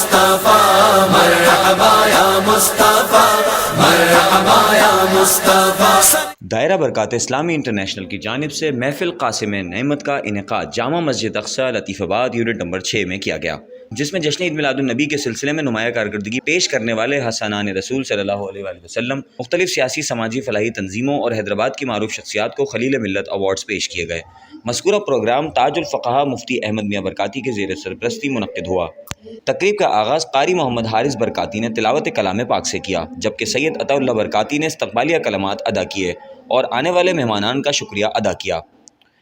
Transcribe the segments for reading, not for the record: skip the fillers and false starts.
مصطفیٰ مرحبا یا مصطفیٰ مرحبا یا مصطفیٰ۔ دائرہ برکات اسلامی انٹرنیشنل کی جانب سے محفل قاسم نعمت کا انعقاد جامع مسجد اقصی لطیف آباد یونٹ نمبر 6 میں کیا گیا، جس میں جشن عید میلاد النبی کے سلسلے میں نمایاں کارکردگی پیش کرنے والے حسنان رسول صلی اللہ علیہ وآلہ وسلم، مختلف سیاسی سماجی فلاحی تنظیموں اور حیدرآباد کی معروف شخصیات کو خلیل ملت ایوارڈز پیش کیے گئے۔ مذکورہ پروگرام تاج الفقہا مفتی احمد میاں برکاتی کے زیر سرپرستی منعقد ہوا۔ تقریب کا آغاز قاری محمد حارث برکاتی نے تلاوت کلام پاک سے کیا، جبکہ سید عطا اللہ برکاتی نے استقبالیہ کلمات ادا کیے اور آنے والے مہمانان کا شکریہ ادا کیا۔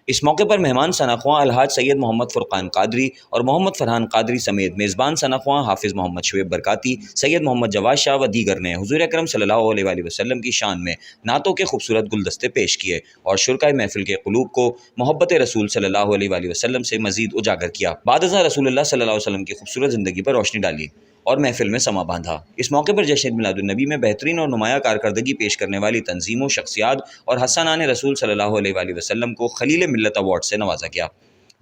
اس موقع پر مہمان ثناءخواں الحاج سید محمد فرقان قادری اور محمد فرحان قادری سمیت میزبان ثناءخواں حافظ محمد شعیب برکاتی، سید محمد جواد شاہ و دیگر نے حضور اکرم صلی اللہ علیہ وآلہ وسلم کی شان میں نعتوں کے خوبصورت گلدستے پیش کیے اور شرکائے محفل کے قلوب کو محبت رسول صلی اللہ علیہ وآلہ وسلم سے مزید اجاگر کیا۔ بعد ازاں رسول اللہ صلی اللہ علیہ وسلم کی خوبصورت زندگی پر روشنی ڈالی اور محفل میں سما باندھا۔ اس موقع پر جشن میلاد النبی میں بہترین اور نمایاں کارکردگی پیش کرنے والی تنظیموں، شخصیات اور حسنان رسول صلی اللہ علیہ وآلہ وسلم کو خلیل ملت ایوارڈ سے نوازا گیا،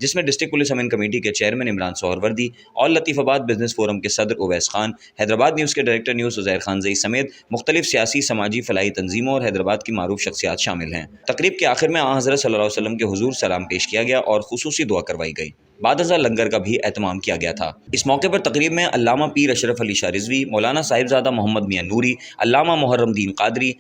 جس میں ڈسٹرکٹ پولیس امین کمیٹی کے چیئرمین عمران سہروردی، آل لطیف آباد بزنس فورم کے صدر اویس خان، حیدرآباد نیوز کے ڈائریکٹر نیوز عزیر خان زئی سمیت مختلف سیاسی سماجی فلاحی تنظیموں اور حیدرآباد کی معروف شخصیات شامل ہیں۔ تقریب کے آخر میں آن حضرت صلی اللہ علیہ وسلم کے حضور سلام پیش کیا گیا اور خصوصی دعا کروائی گئی۔ بعد ازاں لنگر کا بھی اہتمام کیا گیا تھا۔ اس موقع پر تقریب میں علامہ پیر اشرف علی شاہ رضوی، مولانا صاحبزادہ محمد میاں نوری، علامہ محرم دین قادری،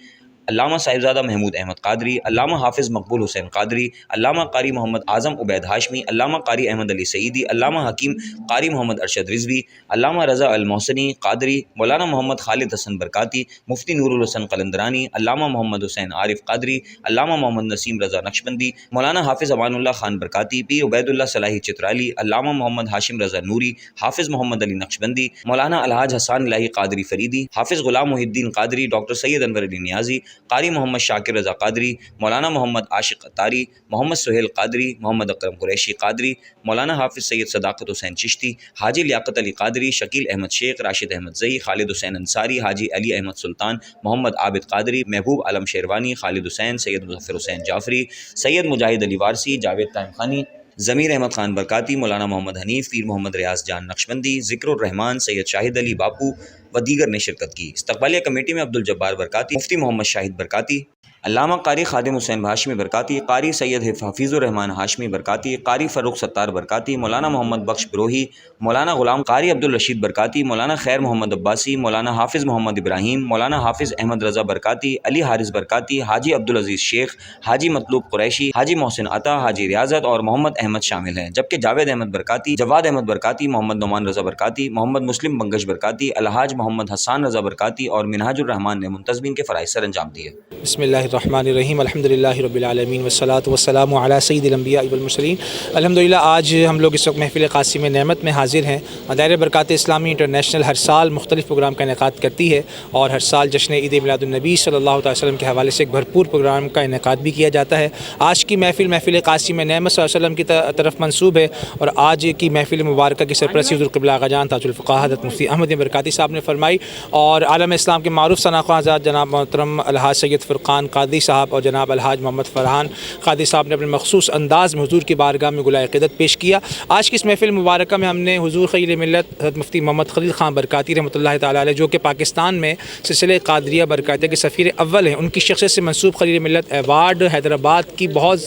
علامہ صاحبزادہ محمود احمد قادری، علامہ حافظ مقبول حسین قادری، علامہ قاری محمد اعظم عبید ہاشمی، علامہ قاری احمد علی سعیدی، علامہ حکیم قاری محمد ارشد رضوی، علامہ رضا المحسنی قادری، مولانا محمد خالد حسن برکاتی، مفتی نور الحسن قلندرانی، علامہ محمد حسین عارف قادری، علامہ محمد نسیم رضا نقشبندی، مولانا حافظ امان اللہ خان برکاتی، پیر عبید اللہ صلاحی چترالی، علامہ محمد ہاشم رضا نوری، حافظ محمد علی نقشبندی، مولانا الحاج حسان الہی قادری فریدی، حافظ غلام محی الدین قادری، ڈاکٹر سید انور علی نیازی، قاری محمد شاکر رضا قادری، مولانا محمد عاشق قطاری، محمد سہیل قادری، محمد اکرم قریشی قادری، مولانا حافظ سید صداقت حسین چشتی، حاجی لیاقت علی قادری، شکیل احمد شیخ، راشد احمد زئی، خالد حسین انصاری، حاجی علی احمد سلطان، محمد عابد قادری، محبوب عالم شیروانی، خالد حسین، سید مظفر حسین جعفری، سید مجاہد علی وارسی، جاوید تائم خانی، ضمیر احمد خان برکاتی، مولانا محمد حنیف، پیر محمد ریاض جان نقشبندی، ذکر الرحمان، سید شاہد علی باپو و دیگر نے شرکت کی۔ استقبالیہ کمیٹی میں عبدالجبار برکاتی، مفتی محمد شاہد برکاتی، علامہ قاری خادم حسین ہاشمی برکاتی، قاری سید حفیظ الرحمان ہاشمی برکاتی، قاری فروخ ستار برکاتی، مولانا محمد بخش بروہی، مولانا غلام قاری عبدالرشید برکاتی، مولانا خیر محمد عباسی، مولانا حافظ محمد ابراہیم، مولانا حافظ احمد رضا برکاتی، علی حارث برکاتی، حاجی عبدالعزیز شیخ، حاجی مطلوب قریشی، حاجی محسن عطا، حاجی ریاضت اور محمد احمد شامل ہیں، جبکہ جاوید احمد برکاتی، جواد احمد برکاتی، محمد نعمان رضا برکاتی، محمد مسلم بنگش برکاتی، الحاج محمد حسان رضا برکاتی اور منہاج الرحمان نے منتظمین کے فرائض سر انجام دیے۔ بسم اللہ الرحمن الرحیم، الحمدللہ رب العالمین والصلاۃ والسلام علی سید الانبیاء والمرسلین۔ الحمدللہ آج ہم لوگ اس وقت محفل قاسم نعمت میں حاضر ہیں۔ دائرہ برکات اسلامی انٹرنیشنل ہر سال مختلف پروگرام کا انعقاد کرتی ہے اور ہر سال جشن عید میلاد النبی صلی اللہ علیہ وسلم کے حوالے سے ایک بھرپور پروگرام کا انعقاد بھی کیا جاتا ہے۔ آج کی محفل قاسم نعمت صلی اللہ علیہ وسلم کی طرف منسوب ہے اور آج کی محفل مبارکہ کی سرپرستی حضور قبلہ آقا جان تاج الفقہا حضرت مفتی احمد برکاتی صاحب نے فرمائی اور عالم اسلام کے معروف ثناءخواں حضرات جناب محترم الحاج سید فرقان قادری صاحب اور جناب الحاج محمد فرحان قادری صاحب نے اپنے مخصوص انداز میں حضور کی بارگاہ میں گلائے عقیدت پیش کیا۔ آج کی اس محفل مبارکہ میں ہم نے حضور خلیل ملت حضرت مفتی محمد خلیل خان برکاتی رحمۃ اللہ تعالیٰ علیہ، جو کہ پاکستان میں سلسلہ قادریہ برکاتیہ کے سفیر اول ہیں، ان کی شخصیت سے منسوب خلیل ملت ایوارڈ حیدرآباد کی بہت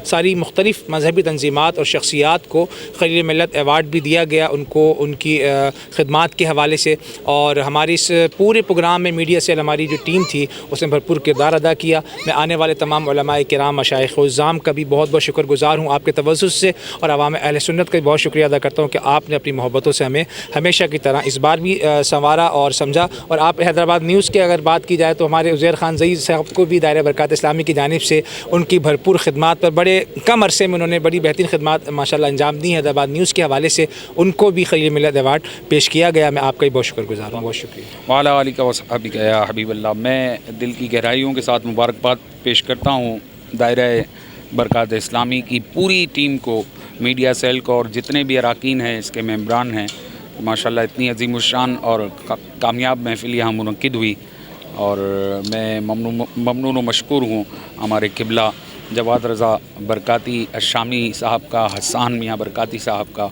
ساری مختلف مذہبی تنظیمات اور شخصیات کو خلیل ملت ایوارڈ بھی دیا گیا ان کو ان کی خدمات کے حوالے سے، اور ہماری اس پورے پروگرام میں میڈیا سے ہماری جو ٹیم تھی اس نے بھرپور کردار ادا کیا۔ میں آنے والے تمام علماء کرام، مشائخ و عظام کا بھی بہت بہت شکر گزار ہوں آپ کے توجہ سے، اور عوام اہل سنت کا بھی بہت شکریہ ادا کرتا ہوں کہ آپ نے اپنی محبتوں سے ہمیں ہمیشہ کی طرح اس بار بھی سنوارا اور سمجھا۔ اور آپ حیدرآباد نیوز کی اگر بات کی جائے تو ہمارے عزیر خان زئی صاحب کو بھی دائرہ برکات اسلامی کی جانب سے ان کی بھرپور خدمات پر بڑے کم عرصے میں انہوں نے بڑی بہترین خدمات ماشاءاللہ انجام دی ہیں۔ حیدرآباد نیوز کے حوالے سے ان کو بھی خلیل ملت ایوارڈ پیش کیا گیا۔ میں آپ کا بھی بہت شکر گزار ہوں، بہت شکریہ۔ وعلیٰ علیہ وصحبہ یا حبیب اللہ، میں دل کی گہرائیوں کے ساتھ مبارکباد پیش کرتا ہوں دائرہ برکات اسلامی کی پوری ٹیم کو، میڈیا سیل کو اور جتنے بھی اراکین ہیں اس کے ممبران ہیں۔ ماشاءاللہ اتنی عظیم الشان اور کامیاب محفل یہاں منعقد ہوئی، اور میں ممنون و مشکور ہوں ہمارے قبلہ جواد رضا برکاتی الشامی صاحب کا، حسان میاں برکاتی صاحب کا،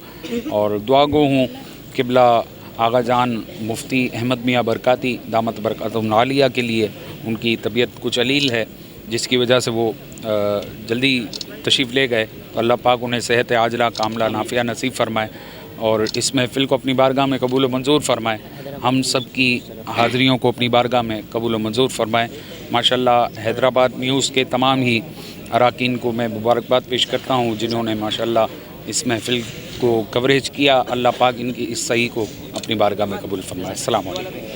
اور دعا گو ہوں قبلہ آغا جان مفتی احمد میاں برکاتی دامت برکاتہم العالیہ کے لیے ان کی طبیعت کچھ علیل ہے، جس کی وجہ سے وہ جلدی تشریف لے گئے، تو اللہ پاک انہیں صحت عاجلہ کاملہ نافعہ نصیب فرمائے اور اس محفل کو اپنی بارگاہ میں قبول و منظور فرمائے، ہم سب کی حاضریوں کو اپنی بارگاہ میں قبول و منظور فرمائے۔ ماشاءاللہ حیدرآباد نیوز کے تمام ہی اراکین کو میں مبارکباد پیش کرتا ہوں جنہوں نے ماشاءاللہ اس محفل کو کوریج کیا، اللہ پاک ان کی اس صحیح کو اپنی بارگاہ میں قبول فرمائے۔ السلام علیکم۔